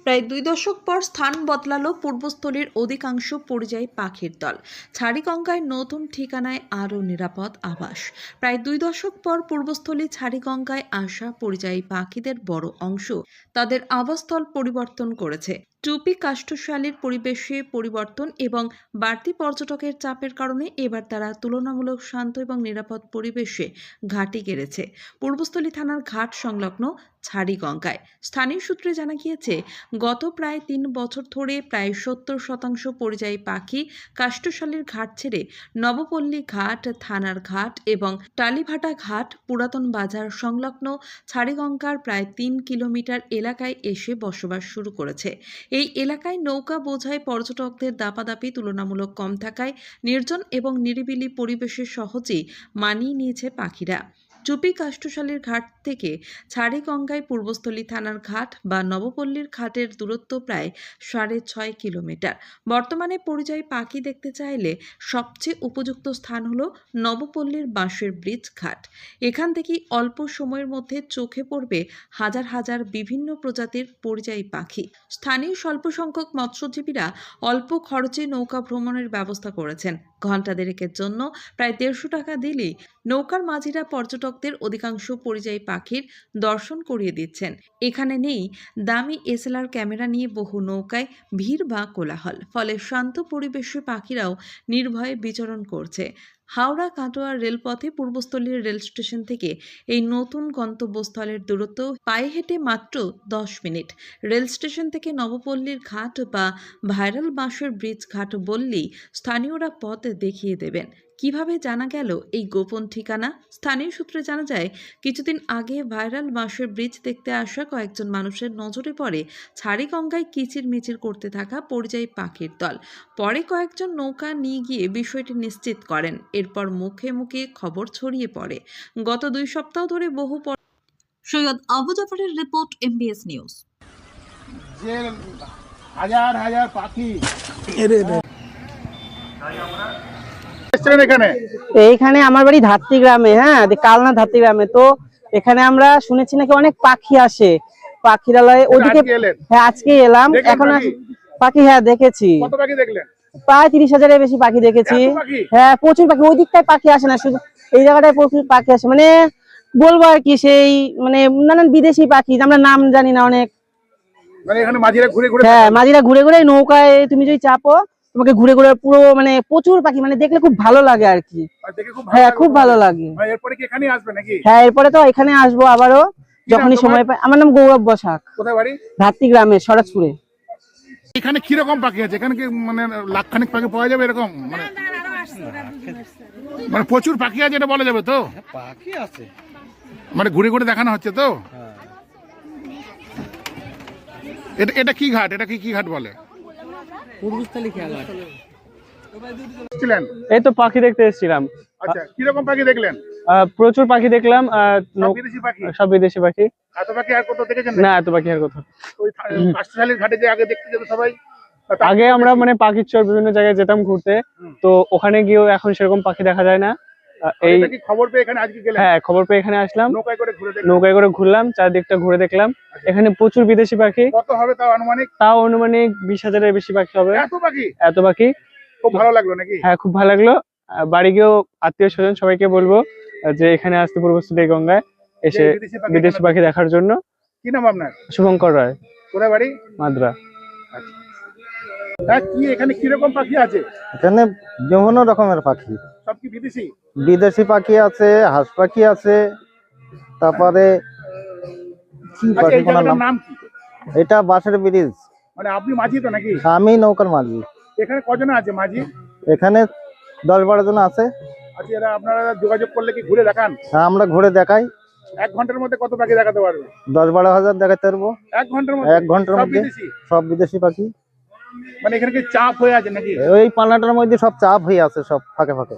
প্রায় ২ দশক পর স্থান বদলালো পূর্বস্থলীর অধিকাংশ পরিযায়ী পাখির দল। ছাড়িগঙ্গায় নতুন ঠিকানায় আরও নিরাপদ আবাস। প্রায় ২ দশক পর পূর্বস্থলী ছাড়িগঙ্গায় আসা পরিযায়ী পাখিদের বড় অংশ তাদের আবাসস্থল পরিবর্তন করেছে। টুপি কাষ্ঠশালীর পরিবেশে পরিবর্তন এবং বাড়তি পর্যটকের চাপের কারণে এবার তারা তুলনামূলক শান্ত এবং নিরাপদ পরিবেশে ঘাঁটি গেড়েছে পূর্বস্থলী থানার ঘাট সংলগ্ন ছাড়িগঙ্গায়। স্থানীয় সূত্রে জানা গিয়েছে, গত প্রায় ৩ বছর ধরে প্রায় ৭০% পরিযায়ী পাখি কাষ্ঠশালীর ঘাট ছেড়ে নবপল্লী ঘাট, থানার ঘাট এবং টালিভাটা ঘাট, পুরাতন বাজার সংলগ্ন ছাড়িগঙ্গার প্রায় ৩ কিলোমিটার এলাকায় এসে বসবাস শুরু করেছে। এই এলাকায় নৌকা বোঝাই পর্যটকদের দাপাদাপি তুলনামূলক কম থাকায় নির্জন এবং নিরিবিলি পরিবেশে সহজেই মানিয়ে নিয়েছে পাখিরা। চুপি কাষ্ঠশালীর ঘাট থেকে ছাড়িগঙ্গায় পূর্বস্থলী থানার ঘাট বা নবপল্লীর ঘাটের দূরত্ব প্রায় ৬.৫ কিলোমিটার। বর্তমানে পরিযায়ী পাখি দেখতে চাইলে সবচেয়ে উপযুক্ত স্থান হলো নবপল্লীর বাঁশের ব্রিজ ঘাট। এখান থেকেই অল্প সময়ের মধ্যে চোখে পড়বে হাজার হাজার বিভিন্ন প্রজাতির পরিযায়ী পাখি। স্থানীয় স্বল্প সংখ্যক মৎস্যজীবীরা অল্প খরচে নৌকা ভ্রমণের ব্যবস্থা করেছেন। ঘণ্টা দেড়েকের জন্য প্রায় ১৫০ টাকা দিলেই নৌকার মাঝিরা পর্যটকদের অধিকাংশ পরিযায়ী পাখির দর্শন করিয়ে দিচ্ছেন। এখানে নেই দামি এসএলআর ক্যামেরা নিয়ে বহু নৌকায় ভিড় বা কোলাহল, ফলে শান্ত পরিবেশে পাখিরাও নির্ভয়ে বিচরণ করছে। হাওড়া কাটোয়া রেলপথে পূর্বস্থলীর রেল স্টেশন থেকে এই নতুন গন্তব্যস্থলের দূরত্ব পায়ে হেঁটে মাত্র ১০ মিনিট। রেল স্টেশন থেকে নবপল্লীর ঘাট বা ভাইরাল বাঁশের ব্রিজ ঘাট বললেই স্থানীয়রা পথ দেখিয়ে দেবেন। কিভাবে জানা গেল এই গোপন ঠিকানা? স্থানীয় সূত্রে জানা যায়, কিছুদিন আগে ভাইরাল বাঁশের ব্রিজ দেখতে আসা কয়েকজন মানুষের নজরে পড়ে ছাড়িগঙ্গায় কিচিরমিচির করতে থাকা পরিযায়ী পাখির দল। পরে কয়েকজন নৌকা নিয়ে গিয়ে বিষয়টি নিশ্চিত করেন। এরপর মুখে মুখে খবর ছড়িয়ে পড়ে। গত ২ সপ্তাহ ধরে বহু সৈয়দ আবু জাফরের রিপোর্ট, MBS নিউজ। যে হাজার হাজার পাখি এইখানে আমার বাড়ি ধাত্রী গ্রামে, হ্যাঁ কালনা ধাত্রী গ্রামে। তো এখানে আমরা শুনেছি নাকি অনেক পাখি আসে পাখিরালয়ে, ওদিকে হ্যাঁ আজকে এলাম। এখন পাখি হ্যাঁ দেখেছি, প্রায় ৩০,০০০-এর বেশি পাখি দেখেছি। হ্যাঁ প্রচুর পাখি, ওই দিকটায় পাখি আসে না, শুধু এই জায়গাটায় প্রচুর পাখি আসে। মানে বলবো আর কি, সেই মানে নানান বিদেশি পাখি আমরা নাম জানি না অনেক। হ্যাঁ মাঝিরা ঘুরে ঘুরে নৌকায় তুমি যদি চাপো তোমাকে ঘুরে ঘুরে পুরো মানে প্রচুর পাখি, মানে দেখলে খুব ভালো লাগে আর কি। হ্যাঁ খুব ভালো লাগে। হ্যাঁ এরপরে তো এখানে আসবো আবারও যখনই সময় পাই। আমার নাম গৌরব বসাক, ধাত্রী গ্রামে, সরাজপুরে। এখানে কিরকম পাখি আছে? এখানে কি মানে লাখখানিক পাখি পাওয়া যাবে এরকম? মানে প্রচুর পাখি আছে এটা বলা যাবে তো? পাখি আছে, মানে ঘুরে ঘুরে দেখানো হচ্ছে তো? এটা কি ঘাট? এটা কি ঘাট বলে? পূর্বস্থলী খেয়াঘাট। এই তো পাখি দেখতে এসেছিলাম। আচ্ছা, কিরকম পাখি দেখলেন? প্রচুর পাখি দেখলাম, সব বিদেশি পাখি। এত পাখি আর কোথাও দেখেছেন? না এত পাখি আর কোথাও। ওই কাষ্ঠশালীর ঘাটে যে আগে দেখতে যেত সবাই, আগে আমরা মানে পাখির চর বিভিন্ন জায়গায় যেতাম ঘুরতে, তো ওখানে গিয়েও এখন সেরকম পাখি দেখা যায় না। এই খবর পেয়ে এখানে আজকে গেলেন? হ্যাঁ খবর পেয়ে এখানে আসলাম, নৌকায় করে ঘুরলাম, চারদিকটা ঘুরে দেখলাম। এখানে প্রচুর বিদেশি পাখি। কত হবে তাও আনুমানিক? 20,000-এর বেশি পাখি হবে। এত পাখি খুব ভালো লাগলো নাকি? হ্যাঁ খুব ভালো লাগলো। বাড়ি গিয়েও আত্মীয় স্বজন সবাইকে বলবো যে এখানে আসতে পূর্বস্থলী গঙ্গায় এসে বিদেশি পাখি দেখার জন্য। কি নাম আপনার? শুভঙ্কর রায়। কোথায় বাড়ি? মাদ্রা। কি এখানে কিরকম পাখি আছে? এখানে বিভিন্ন রকমের পাখি, সব কি বিদেশি? বিদেশি পাখি আছে, হাঁস পাখি আছে, তারপরে কি পাখি নাম কি? এটা বাঁশের ব্রিজ। মানে আপনি মাঝি তো নাকি? আমি নৌকার মাঝি। এখানে কজন আছে মাঝি? এখানে 10-12 জন আছে। আচ্ছা, এরা আপনারা যোগাযোগ করলে কি ঘুরে দেখান? হ্যাঁ আমরা ঘুরে দেখাই। 1 ঘন্টার মধ্যে কত পাখি দেখাতে পারবে? 10-12 হাজার দেখাতে পারবো 1 ঘন্টার মধ্যে। 1 ঘন্টার মধ্যে সব বিদেশি পাখি। মানে এখানে কি চাপ হয়ে আছে নাকি? ওই পানাটার মধ্যে সব চাপ হয়ে আছে, সব ফাঁকে ফাঁকে।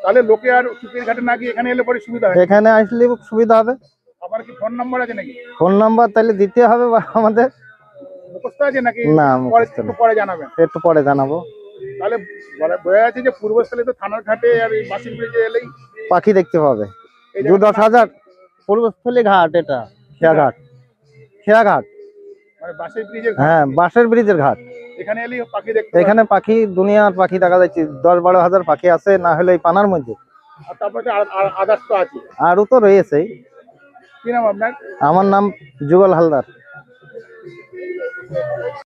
তাহলে লোকে আর চুপির ঘাটে না গিয়ে এখানে এলে পরে সুবিধা হবে? এখানে আসলে সুবিধা হবে। আমার কি ফোন নাম্বার আছে নাকি? ফোন নাম্বার তাহলে দিতে হবে আমাদের। মুখস্থ আছে নাকি? না পরে জানাবেন। একটু পরে জানাবো। তাহলে বোঝা যাচ্ছে যে পূর্বস্থলী তো থানার ঘাটে আর এই বাঁশের ব্রিজে এলেই পাখি দেখতে পাবে। 2-10 হাজার পূর্বস্থলী ঘাট, এটা খেয়াঘাট। মানে বাসের ব্রিজের হ্যাঁ বাঁশের ব্রিজের ঘাট। এখানে এলেই পাখি দেখতে এখানে পাখি দুনিয়ার পাখি দেখা যাচ্ছে, 10-12 হাজার পাখি আছে না হলে এই পানার মধ্যে। পাবেন। আর তারপরে আদার্স তো আছে। আরও তো রয়েছেই। কি নাম আপনার? আমার নাম যুগল হালদার।